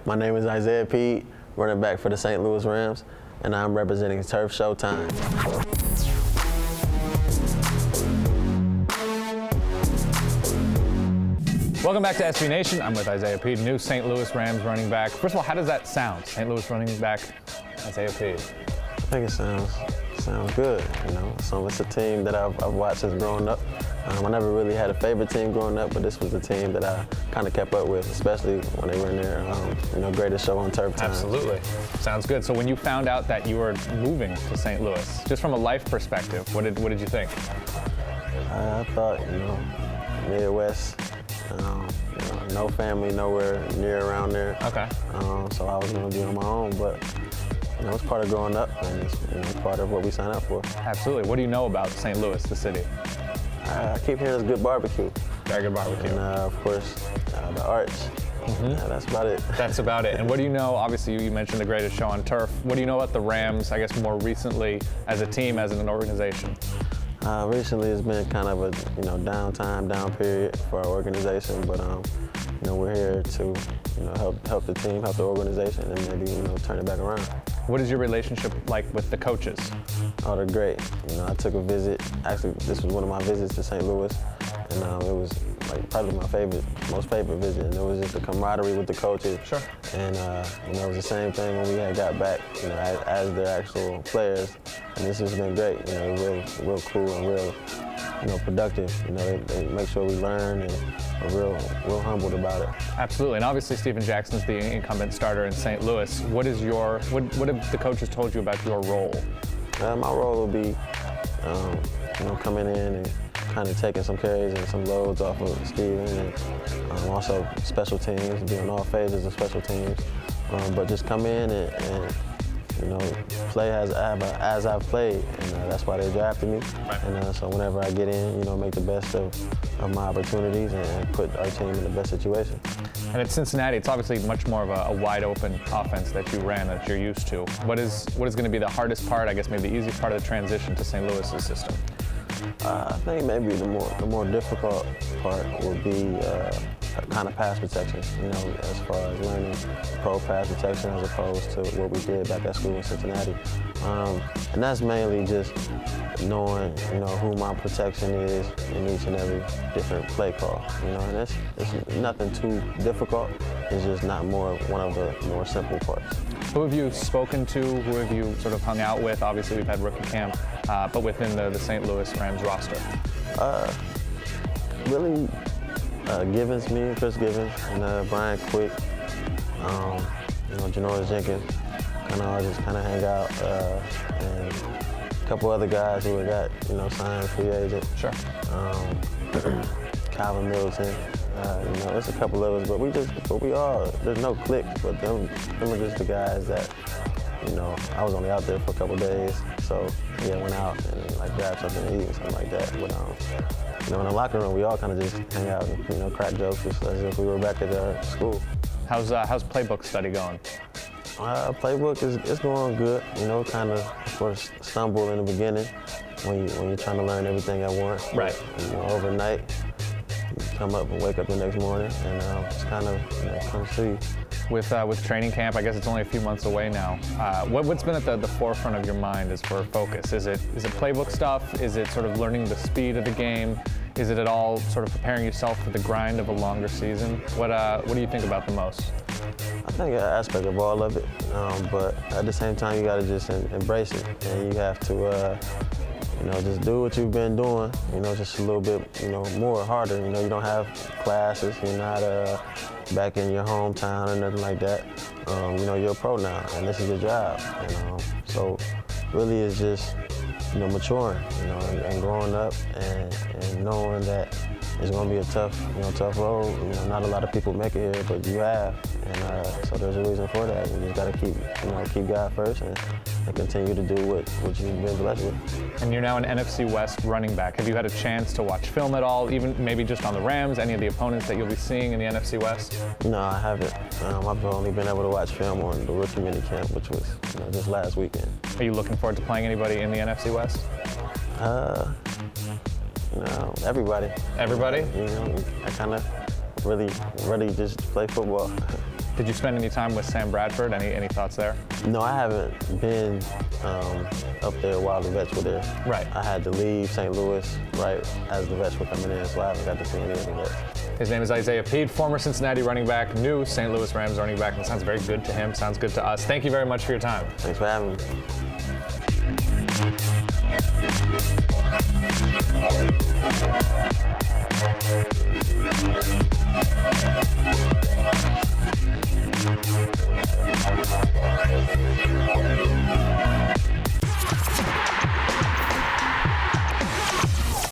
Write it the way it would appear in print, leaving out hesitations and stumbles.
My name is Isaiah Pead, running back for the St. Louis Rams, and I'm representing Turf Showtime. Welcome back to SB Nation. I'm with Isaiah Pead, new St. Louis Rams running back. First of all, how does that sound? St. Louis running back, Isaiah Pead. I think it sounds good, you know. So it's a team that I've watched since growing up. I never really had a favorite team growing up, but this was the team that I kind of kept up with, especially when they were in their greatest show on turf time. Absolutely. Sounds good. So when you found out that you were moving to St. Louis, just from a life perspective, what did you think? I thought, Midwest, no family, nowhere near around there. Okay. So I was going to be on my own, but it's part of growing up, and it's part of what we signed up for. Absolutely. What do you know about St. Louis, the city? I keep hearing it's good barbecue. Very good barbecue. And of course, the Arch. That's about it. That's about it. And what do you know, obviously you mentioned the greatest show on turf. What do you know about the Rams, I guess more recently, as a team, as an organization? Recently it's been kind of a down period for our organization, but we're here to help the team, help the organization, and maybe turn it back around. What is your relationship like with the coaches? Oh, they're great. I took a visit. Actually, this was one of my visits to St. Louis, and it was probably my most favorite visit. And it was just the camaraderie with the coaches. Sure. And it was the same thing when we had got back, as their actual players. And this has been great. Real cool and real, productive. They make sure we learn and are real humbled about it. Absolutely. And obviously Steven Jackson's the incumbent starter in St. Louis. What have the coaches told you about your role? My role will be, coming in and kind of taking some carries and some loads off of Steven, and also special teams, be on all phases of special teams. But just come in and play as I've played, and that's why they drafted me. Right. And so whenever I get in, make the best of my opportunities and put our team in the best situation. And at Cincinnati, it's obviously much more of a wide open offense that you ran, that you're used to. What is going to be the hardest part, I guess maybe the easiest part of the transition to St. Louis's system? I think maybe the more difficult part will be kind of pass protection, as far as learning pro pass protection as opposed to what we did back at school in Cincinnati. And that's mainly just knowing, who my protection is in each and every different play call, and it's nothing too difficult. It's just not one of the more simple parts. Who have you spoken to? Who have you sort of hung out with? Obviously, we've had rookie camp, but within the St. Louis Rams roster. Really, Chris Givens, and Brian Quick, Janoris Jenkins. I just kind of hang out, and a couple other guys who got signed free agent. Sure. Calvin Middleton. There's a couple of us, but we all, there's no clicks, but them are just the guys that, I was only out there for a couple days, so yeah, went out and grabbed something to eat and something like that. But in the locker room, we all kind of just hang out and crack jokes just as if we were back at school. How's playbook study going? Playbook is going good. Kind of course stumble in the beginning when you're trying to learn everything at once. Right. Overnight, you come up and wake up the next morning and just kind of come see. With training camp, I guess it's only a few months away now. What's been at the forefront of your mind as for focus? Is it playbook stuff? Is it sort of learning the speed of the game? Is it at all sort of preparing yourself for the grind of a longer season? What do you think about the most? I think an aspect of all of it, but at the same time, you got to just embrace it, and you have to, just do what you've been doing, just a little bit, more harder. You don't have classes, you're not back in your hometown or nothing like that. You're a pro now, and this is your job. So really, it's just maturing, and growing up, and knowing that it's going to be a tough road. Not a lot of people make it here, but you have, and so there's a reason for that. You just got to keep God first and continue to do what you've been blessed with. And you're now an NFC West running back. Have you had a chance to watch film at all, even maybe just on the Rams, any of the opponents that you'll be seeing in the NFC West? No, I haven't. I've only been able to watch film on the rookie mini camp, which was just last weekend. Are you looking forward to playing anybody in the NFC West? Everybody. Everybody? I kind of really just play football. Did you spend any time with Sam Bradford? Any thoughts there? No, I haven't been up there while the vets were there. Right. I had to leave St. Louis right as the vets were coming in, so I haven't got to see any of the vets. His name is Isaiah Pead, former Cincinnati running back, new St. Louis Rams running back, and sounds very good to him, sounds good to us. Thank you very much for your time. Thanks for having me.